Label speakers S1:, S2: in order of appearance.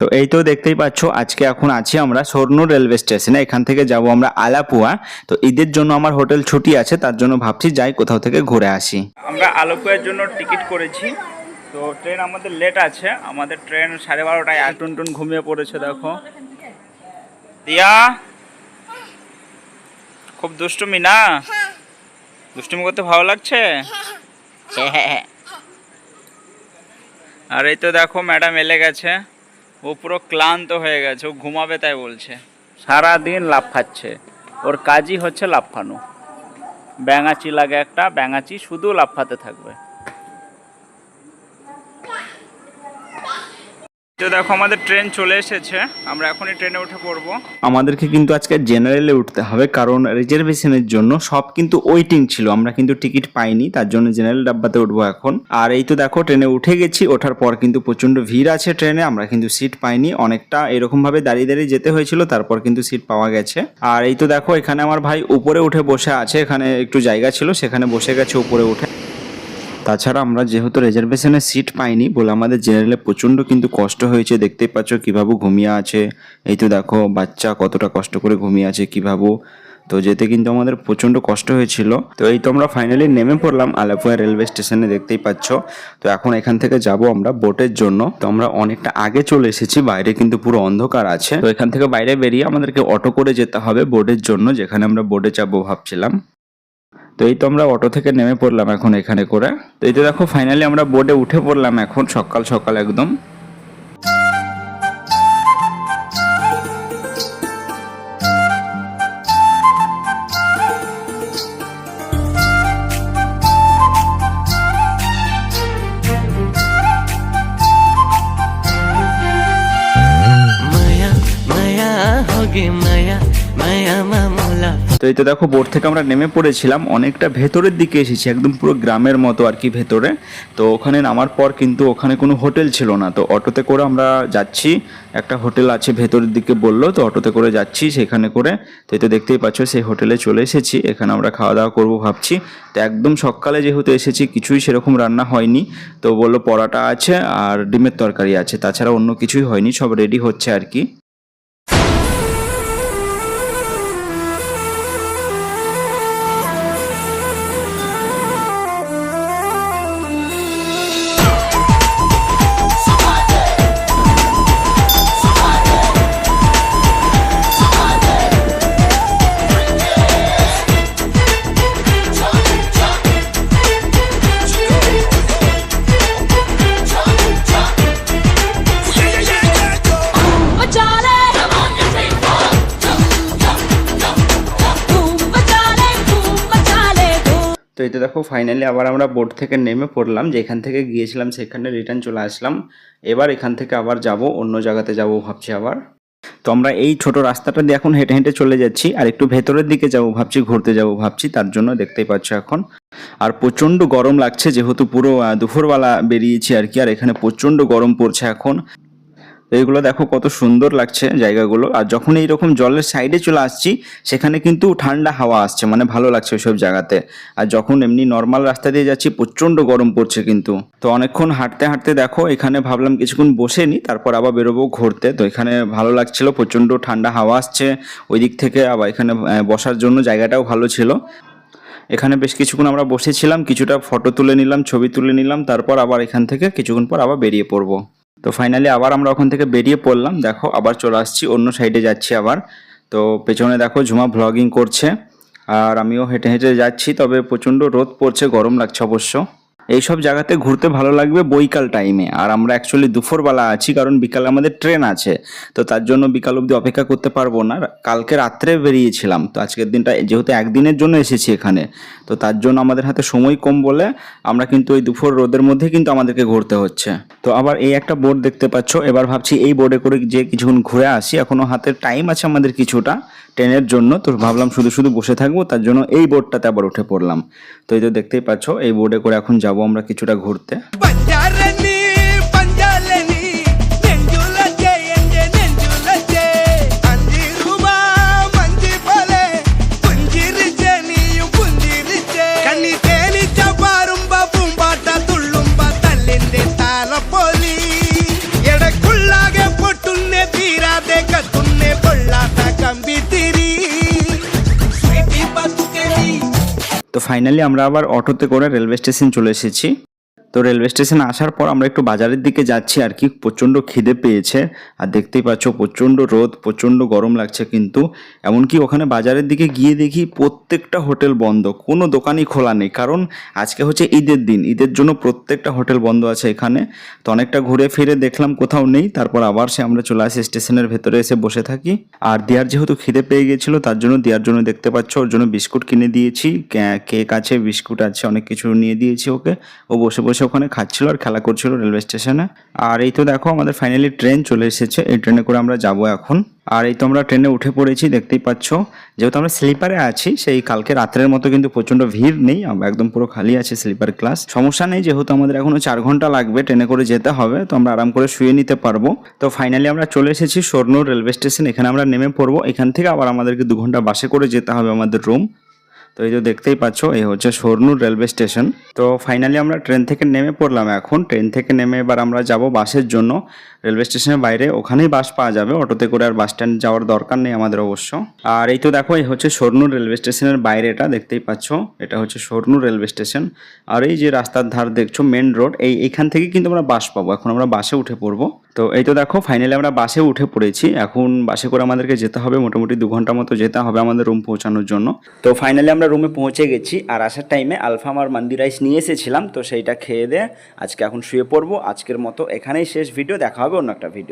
S1: তো এই তো দেখতেই পাচ্ছ আজকে এখন আছি আমরা স্বর্ণ রেলওয়ে স্টেশনে। এখান থেকে যাব আমরা আলাপুয়া। তো ঈদের জন্য আমার হোটেল ছুটি আছে, তার জন্য ভাবছি যাই কোথাও থেকে ঘুরে আসি। আমরা আলাপুয়ার জন্য টিকিট করেছি। তো ট্রেন আমাদের লেট আছে, আমাদের ট্রেন 12:30টায়। টুনটুন ঘুমিয়ে পড়েছে দেখো। দিয়া খুব দুষ্টুমি না? দুষ্টুমি করতে ভালো লাগছে? হ্যাঁ। আর এই তো দেখো ম্যাডাম এলে গেছে, ও পুরো ক্লান্ত হয়ে গেছে, ও ঘুমাবে তাই বলছে। সারাদিন লাফাচ্ছে, ওর কাজই হচ্ছে লাফানো। ব্যাঙাচি লাগে একটা, ব্যাঙাচি শুধু লাফাতে থাকবে। তো দেখো আমাদের ট্রেন চলে এসেছে, আমরা এখনই ট্রেনে উঠে পড়বো। আমাদেরকে কিন্তু আজকে জেনারেলে উঠতে হবে, কারণ রিজার্ভেশনের জন্য সব কিন্তু ওয়েটিং ছিল, আমরা কিন্তু টিকিট পাইনি, তার জন্য জেনারেল ডাব্বাতে উঠবো এখন। আর এই তো দেখো ট্রেনে উঠে গেছি, ওঠার পর কিন্তু প্রচন্ড ভিড় আছে ট্রেনে, আমরা কিন্তু সিট পাইনি, অনেকটা এরকম ভাবে দাঁড়িয়ে দাঁড়িয়ে যেতে হয়েছিল, তারপর কিন্তু সিট পাওয়া গেছে। আর এই তো দেখো এখানে আমার ভাই উপরে উঠে বসে আছে, এখানে একটু জায়গা ছিল সেখানে বসে গেছে উপরে উঠে। তাছাড়া আমরা যেহেতু রিজার্ভেশনের সিট পাইনি বলে আমাদের জেনারেলে প্রচণ্ড কিন্তু কষ্ট হয়েছে। দেখতেই পাচ্ছ কীভাবে ঘুমিয়ে আছে, এই তো দেখো বাচ্চা কতটা কষ্ট করে ঘুমিয়ে আছে কীভাবে। তো যেতে কিন্তু আমাদের প্রচণ্ড কষ্ট হয়েছিল। তো এই তো আমরা ফাইনালি নেমে পড়লাম আলাপুয়া রেলওয়ে স্টেশনে, দেখতেই পাচ্ছ। তো এখন এখান থেকে যাব আমরা বোটের জন্য। তো আমরা অনেকটা আগে চলে এসেছি, বাইরে কিন্তু পুরো অন্ধকার আছে। তো এখান থেকে বাইরে বেরিয়ে আমাদেরকে অটো করে যেতে হবে বোটের জন্য, যেখানে আমরা বোটে যাবো ভাবছিলাম। তো এই তো আমরা অটো থেকে নেমে পড়লাম এখন এখানে করে। তো এই তো দেখো ফাইনালি আমরা বোটে উঠে পড়লাম এখন সকাল সকাল একদম।
S2: মায়া মায়া হোগে মায়া মায়া মামলা।
S1: তো এই তো দেখো বোট থেকে আমরা নেমে পড়েছিলাম, অনেকটা ভেতরের দিকে এসেছি, একদম পুরো গ্রামের মতো আর কি ভেতরে। তো ওখানে নামার পর কিন্তু ওখানে কোনো হোটেল ছিল না, তো অটোতে করে আমরা যাচ্ছি। একটা হোটেল আছে ভেতরের দিকে বললো, তো অটোতে করে যাচ্ছি সেখানে করে। তো এই তো দেখতেই পাচ্ছ সেই হোটেলে চলে এসেছি, এখানে আমরা খাওয়া দাওয়া করবো ভাবছি। তো একদম সকালে যেহেতু এসেছি কিছুই সেরকম রান্না হয়নি, তো বললো পরোটা আছে আর ডিমের তরকারি আছে, তাছাড়া অন্য কিছুই হয়নি, সব রেডি হচ্ছে আর কি। তো এই তো দেখো ফাইনালি আবার আমরা বোট থেকে নেমে পড়লাম, যেখান থেকে গিয়েছিলাম সেখানে রিটার্ন চলে আসলাম। এবার এখান থেকে আবার যাব অন্য জায়গাতে যাব ভাবছি আবার। তো আমরা এই ছোট রাস্তাটা দিয়ে এখন হেঁটে হেঁটে চলে যাচ্ছি, আর একটু ভেতরের দিকে যাব ভাবছি, ঘুরতে যাব ভাবছি, তার জন্য দেখতেই পাচ্ছ এখন। আর প্রচণ্ড গরম লাগছে, যেহেতু পুরো দুপুরবেলা বেরিয়েছি আর কি, আর এখানে প্রচণ্ড গরম পড়ছে এখন। এইগুলো দেখো কত সুন্দর লাগছে জায়গাগুলো, আর যখন এইরকম জলের সাইডে চলে আসছি সেখানে কিন্তু ঠান্ডা হাওয়া আসছে, মানে ভালো লাগছে ওইসব জায়গাতে। আর যখন এমনি নর্মাল রাস্তা দিয়ে যাচ্ছি প্রচণ্ড গরম পড়ছে কিন্তু। তো অনেকক্ষণ হাঁটতে হাঁটতে দেখো এখানে ভাবলাম কিছুক্ষণ বসে নিই, তারপর আবার বেরোবো ঘুরতে। তো এখানে ভালো লাগছিল, প্রচণ্ড ঠান্ডা হাওয়া আসছে ওই দিক থেকে, আবার এখানে বসার জন্য জায়গাটাও ভালো ছিল। এখানে বেশ কিছুক্ষণ আমরা বসেছিলাম, কিছুটা ফটো তুলে নিলাম, ছবি তুলে নিলাম, তারপর আবার এখান থেকে কিছুক্ষণ পর আবার বেরিয়ে পড়বো। তো ফাইনালি আবার আমরা ওখান থেকে বেরিয়ে পড়লাম, দেখো আবার চলে আসছি অন্য সাইডে যাচ্ছি আবার। তো পেছনে দেখো ঝুমা ভ্লগিং করছে, আর আমিও হেঁটে হেঁটে যাচ্ছি, তবে প্রচণ্ড রোদ পড়ছে, গরম লাগছে অবশ্য। এইসব জায়গাতে ঘুরতে ভালো লাগবে বৈকাল টাইমে, আর আমরা অ্যাকচুয়ালি দুপুরবেলা আছি, কারণ বিকালে আমাদের ট্রেন আছে, তো তার জন্য বিকাল অবধি অপেক্ষা করতে পারবো না। কালকে রাত্রে বেরিয়েছিলাম, তো আজকের দিনটা যেহেতু একদিনের জন্য এসেছি এখানে, তো তার জন্য আমাদের হাতে সময় কম বলে আমরা কিন্তু ওই দুপুর রোদের মধ্যে কিন্তু আমাদেরকে ঘুরতে হচ্ছে। তো আবার এই একটা বোর্ড দেখতে পাচ্ছ, এবার ভাবছি এই বোর্ডে করে যে কিছুক্ষণ ঘুরে আসি, এখনও হাতে টাইম আছে আমাদের কিছুটা ট্রেনের জন্য। তো ভাবলাম শুধু শুধু বসে থাকবো, তার জন্য এই বোর্ডটাতে আবার উঠে পড়লাম। তো এই তো দেখতেই পাচ্ছ এই বোর্ডে করে এখন যাবো আমরা কিছুটা ঘুরতে।
S3: ఎడకుల్లాగే పొట్టు
S1: ফাইনালি আমরা আবার অটোতে করে রেলওয়ে স্টেশন চলে এসেছি। তো রেলওয়ে স্টেশনে আসার পর আমরা একটু বাজারের দিকে যাচ্ছি আর কি, প্রচণ্ড খিদে পেয়েছে। আর দেখতেই পাচ্ছ প্রচণ্ড রোদ, প্রচণ্ড গরম লাগছে, কিন্তু এমনকি ওখানে বাজারের দিকে গিয়ে দেখি প্রত্যেকটা হোটেল বন্ধ, কোনো দোকানই খোলা নেই। কারণ আজকে হচ্ছে ঈদের দিন, ঈদের জন্য প্রত্যেকটা হোটেল বন্ধ আছে এখানে। তো অনেকটা ঘুরে ফিরে দেখলাম কোথাও নেই, তারপর আবার আমরা চলে আসি স্টেশনের ভেতরে এসে বসে থাকি। আর দিয়ার যেহেতু খিদে পেয়ে গেছিলো, তার জন্য দিয়ার জন্য দেখতে পাচ্ছ ওর জন্য বিস্কুট কিনে দিয়েছি, কেক আছে, বিস্কুট আছে, অনেক কিছু নিয়ে দিয়েছি ওকে। ও বসে বসে ওখানে খাচ্ছিল আর খেলা করছিল রেলওয়ে স্টেশনে। আর এই তো দেখো আমাদের ফাইনালি ট্রেন চলে এসেছে, এই ট্রেনে করে আমরা যাব এখন। আর এই তো আমরা ট্রেনে উঠে পড়েছি, দেখতেই পাচ্ছ। যেহেতু আমরা স্লিপারে আছি, সেই কালকে রাত্রের মতো কিন্তু প্রচণ্ড ভিড় নেই, একদম পুরো খালি আছে স্লিপার ক্লাস। সমস্যা নেই, যেহেতু আমাদের এখনো 4 ঘন্টা লাগবে ট্রেনে করে যেতে হবে, তো আমরা আরাম করে শুয়ে নিতে পারবো। তো ফাইনালি আমরা চলে এসেছি শরনুর রেলওয়ে স্টেশন, এখানে আমরা নেমে পড়বো। এখান থেকে আবার আমাদেরকে 2 ঘন্টা বাসে করে যেতে হবে আমাদের রুম। তো এই যে দেখতেই পাচ্ছ, এই হচ্ছে শরনুর রেলওয়ে স্টেশন। তো ফাইনালি আমরা ট্রেন থেকে নেমে পড়লাম এখন। ট্রেন থেকে নেমে এবার আমরা যাব বাসের জন্য রেলওয়ে স্টেশনের বাইরে, ওখানেই বাস পাওয়া যাবে, অটোতে করে আর বাস স্ট্যান্ড যাওয়ার দরকার নেই আমাদের অবশ্য। আর এই তো দেখো, এই হচ্ছে শরনুর রেলওয়ে স্টেশনের বাইরে, এটা দেখতেই পাচ্ছ, এটা হচ্ছে শরনুর রেলওয়ে স্টেশন। আর এই যে রাস্তার ধার দেখছো মেন রোড, এইখান থেকে কিন্তু আমরা বাস পাবো। এখন আমরা বাসে উঠে পড়বো। তো এই তো দেখো ফাইনালি আমরা বাসে উঠে পড়েছি। এখন বাসে করে আমাদেরকে যেতে হবে, মোটামুটি 2 ঘন্টা মতো যেতে হবে আমাদের রুম পৌঁছানোর জন্য। তো ফাইনালি আমরা রুমে পৌঁছে গেছি। আর আসার টাইমে আলফাম আর মান্দি রাইস নিয়ে এসেছিলাম, তো সেইটা খেয়ে দিয়ে আজকে এখন শুয়ে পড়বো। আজকের মতো এখানেই শেষ ভিডিও, দেখা হবে অন্য একটা ভিডিও।